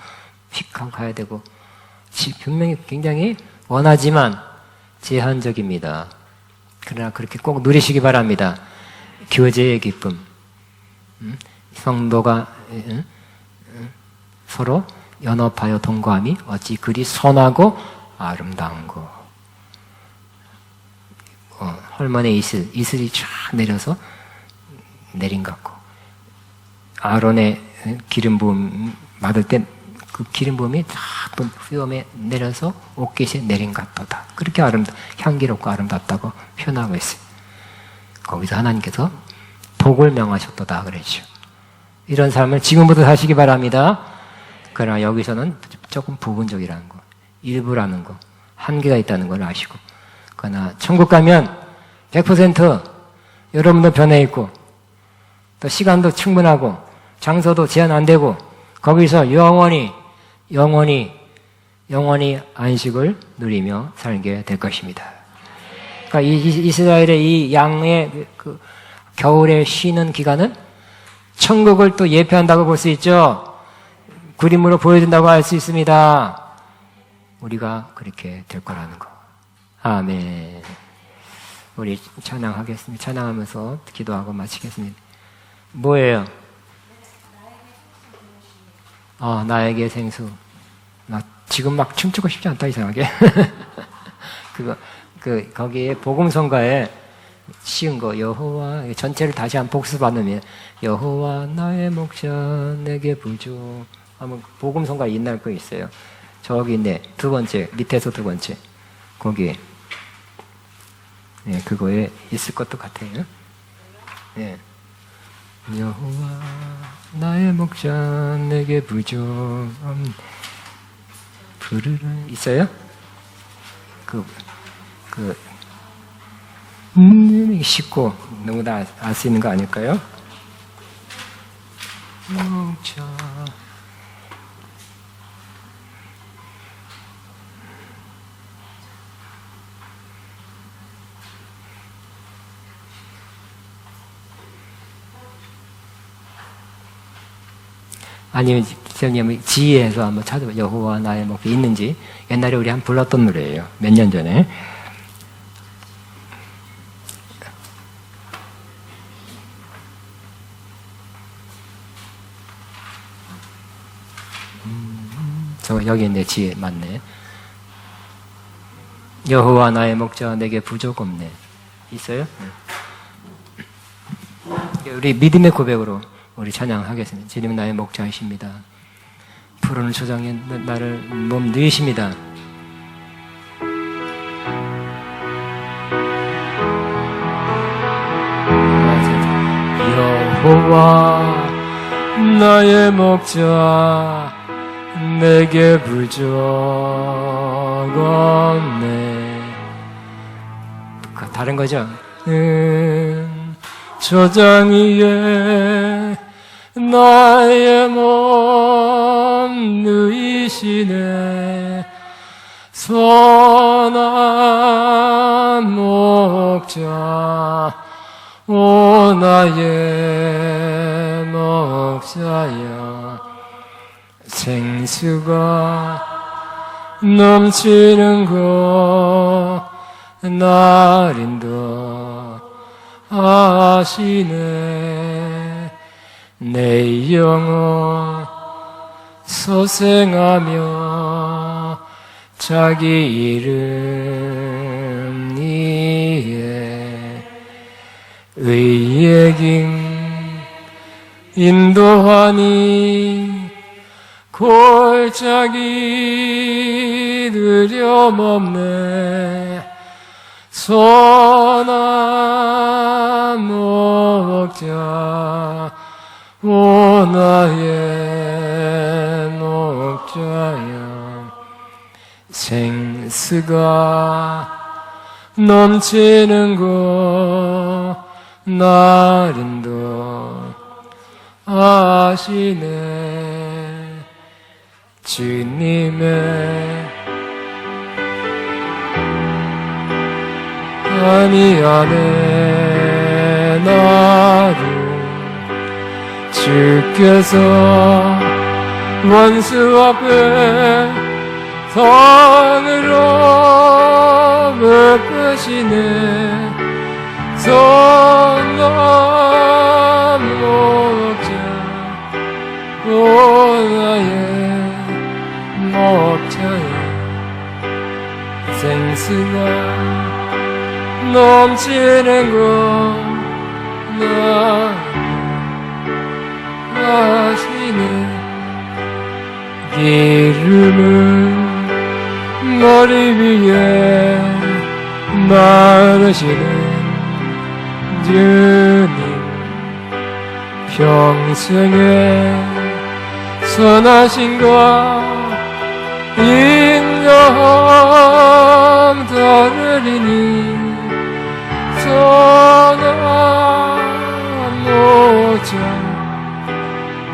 휙 하고 가야 되고 분명히 굉장히 원하지만 제한적입니다. 그러나 그렇게 꼭 누리시기 바랍니다. 교제의 기쁨. 성도가 서로 연합하여 동거함이 어찌 그리 선하고 아름다운 거. 헐몬의 이슬이 쫙 내려서 내린 것 같고 아론의 기름 부음 받을 때 그 기름 부음이 쫙 수염에 내려서 옷깃에 내린 것 같다. 그렇게 향기롭고 아름답다고 표현하고 있어요. 거기서 하나님께서 복을 명하셨도다 그랬죠. 이런 삶을 지금부터 사시기 바랍니다. 그러나 여기서는 조금 부분적이라는 거, 일부라는 거, 한계가 있다는 걸 아시고 그러나 천국 가면 100% 여러분도 변해 있고 또 시간도 충분하고 장소도 제한 안 되고 거기서 영원히 안식을 누리며 살게 될 것입니다. 그러니까 이스라엘의 이 양의 그 겨울에 쉬는 기간은 천국을 또 예표한다고 볼 수 있죠. 그림으로 보여준다고 할 수 있습니다. 우리가 그렇게 될 거라는 거. 아멘. 우리 찬양하겠습니다. 찬양하면서 기도하고 마치겠습니다. 뭐예요? 나에게 생수. 나 지금 막 춤추고 싶지 않다, 이상하게. 거기에 복음성가에 쉬운 거, 여호와, 전체를 다시 한 복습하면, 여호와 나의 목자, 내게 부조. 하면 복음성가 옛날 거 있어요. 저기 있네. 두 번째, 밑에서 두 번째. 거기에. 네, 그거에 있을 것도 같아요. 네. 여호와 나의 목자 내게 부족 부르르 있어요? 쉽고 너무 다 알 수 있는 거 아닐까요? 목자 아니면 기자님 지혜에서 한번 찾아봐. 여호와 나의 목자 있는지. 옛날에 우리 한 불렀던 노래예요. 몇 년 전에. 저 여기 있네. 지혜 맞네. 여호와 나의 목자 내게 부족 없네. 있어요? 우리 믿음의 고백으로 우리 찬양하겠습니다. 주님 나의 목자이십니다. 푸른 초장에 나를 몸 누이십니다. 여호와 나의 목자 내게 부족 없네. 다른 거죠? 초장 위에 나의 몸 누이시네. 선한 목자 오 나의 목자여 생수가 넘치는 곳 날 인도하시네. 내 영혼 소생하며 자기 이름 위에 의의 길 인도하니 골짜기 느려없네. 선한 목자 오 나의 목자여 생수가 넘치는 곳 날 인도하시네. 주님의 아니 안에 나를 주께서 원수 앞에 선으로 베푸시네. 선한 목자 오 나의 목자여 생수가 넘치는 곳 나 하시네. 기름을 머리 위에 바르시는 주님 평생에 선하신과 인정 따르리니 선한 목자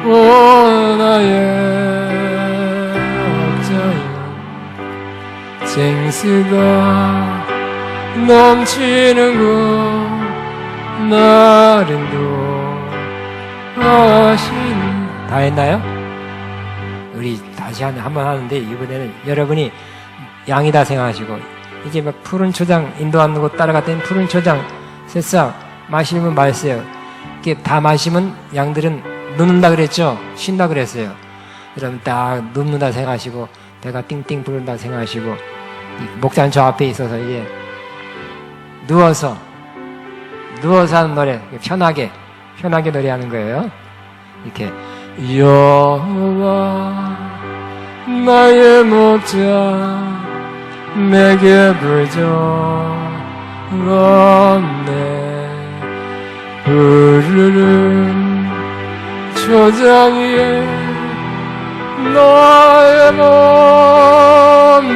오 나의 목자여 생수가 넘치는 곳 날 인도하시니. 다 했나요? 우리 다시 한번 하는데 이번에는 여러분이 양이다 생각하시고 이제 막 푸른 초장 인도하는 곳 따라갔더니 푸른 초장 새싹 마시면 맛있어요. 이렇게 다 마시면 양들은 눕는다 그랬죠? 쉰다 그랬어요. 여러분 딱 눕는다 생각하시고 배가 띵띵 부른다 생각하시고 목자는 저 앞에 있어서 이제 누워서 하는 노래 편하게 노래하는 거예요. 이렇게 여호와 나의 목자 내게 부족없네. 푸르른 초장 위에 나의 몸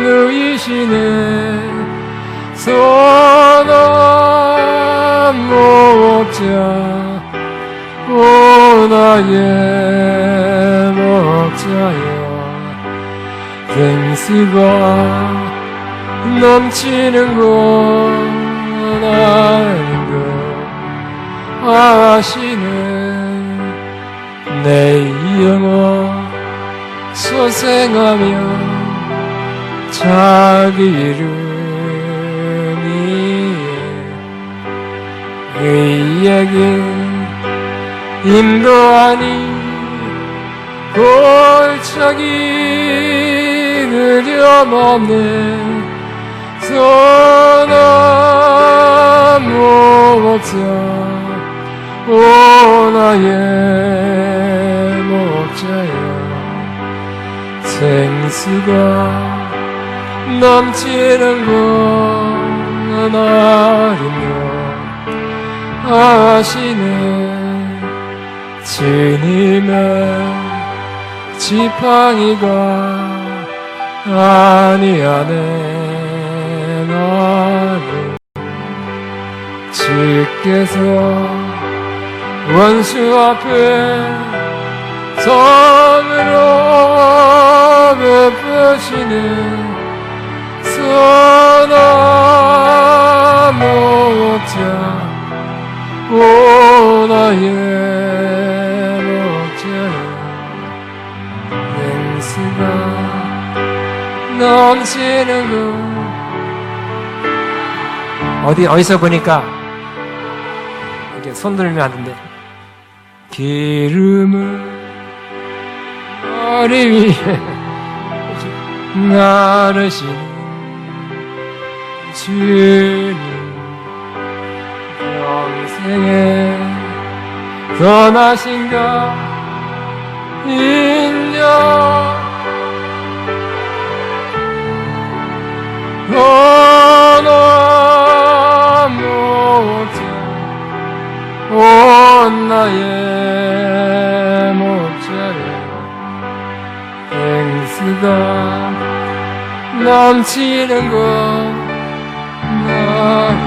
누이시네. 선한 목자 오 나의 목자여. 생수가 넘치는 곳 나는 것 아시네. 내 영혼 소생하며 자기 이름 위에 의에게 인도하니 골짜기 그려먹네. 선한 목자 오 나의 목자여. 생수가 넘치는 곳 나르며 아시네. 주님의 지팡이가 아니하네. 나를 주께서 원수 앞에 선으로 베푸시는 선한 목자 오 나의 목자여. 생수가 넘치는 것. 어디서 보니까 이렇게 손 들면 안 된대. 기름을 머리 위에 나르시는 주님. 평생에 선하신가 인정 선한 목자 오 나의 목자여. 생수가 넘치는 곳 나를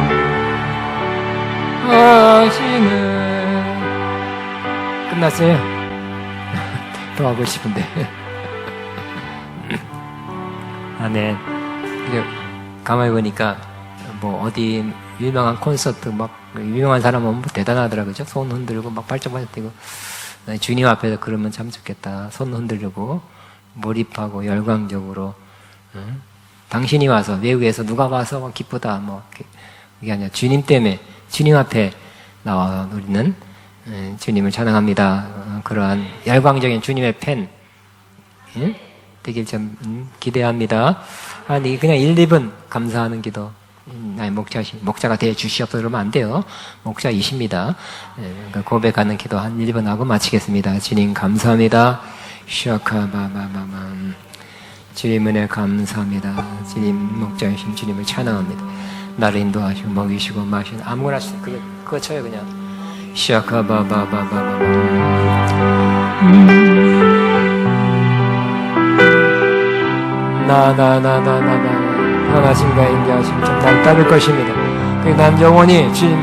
아시네. 끝났어요? 더 하고 싶은데. 네. 가만히 보니까 뭐 어디 유명한 콘서트 막 유명한 사람은 뭐 대단하더라, 그죠? 손 흔들고 막 발짝발짝 뛰고. 주님 앞에서 그러면 참 좋겠다. 손 흔들고 몰입하고 열광적으로. 응? 당신이 와서 외국에서 누가 와서 막 기쁘다 뭐 그게 아니라 주님 때문에 주님 앞에 나와 우리는 주님을 찬양합니다. 그러한 열광적인 주님의 팬 되길 좀 기대합니다. 아니 그냥 1, 2분 감사하는 기도. 나의 목자가 되어 주시옵소서 그러면 안 돼요. 목자이십니다. 그러니까 고백하는 기도 한 1분 하고 마치겠습니다. 주님 감사합니다. 샤카바바바밤. 주님 은혜 감사합니다. 주님 목자이신 주님을 찬양합니다. 나를 인도하시고 먹이시고 마시는 아무거나 그거 쳐요 그냥. 샤카바바바바밤. 나나나나나나 선하신가 인자하심 좀 날 따를 것입니다. 난 영원히 주님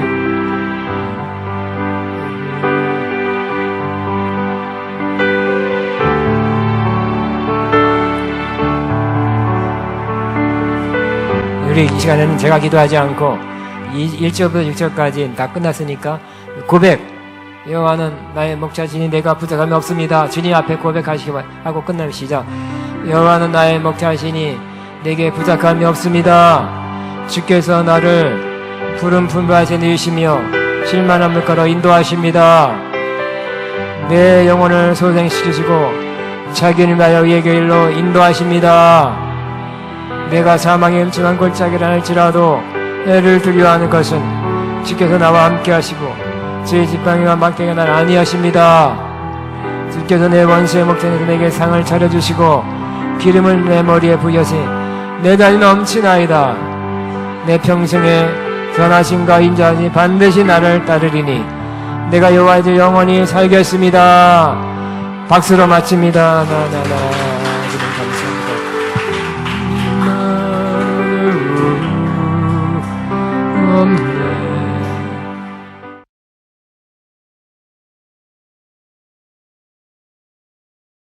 우리 이 시간에는 제가 기도하지 않고 1절부터 6절까지 다 끝났으니까 고백. 여호와는 나의 목자시니 내가 부족함이 없습니다. 주님 앞에 고백하시기 하고 끝나면 시작. 여호와는 나의 목자시니 내게 부족함이 없습니다. 주께서 나를 푸른 품밭에 누이시며 쉴만한 물가로 인도하십니다. 내 영혼을 소생시키시고 자기를 위하여 의의 길로 인도하십니다. 내가 사망의 음침한 골짜기를 할지라도 해를 두려워하는 것은 주께서 나와 함께 하시고 제 지팡이와 막대기가 날 안위하십니다. 주께서 내 원수의 목전에서 내게 상을 차려주시고 기름을 내 머리에 부여세 내 잔이 넘치나이다. 내 평생에 선하심과 인자하심이 반드시 나를 따르리니 내가 여호와의 영원히 살겠습니다. 박수로 마칩니다.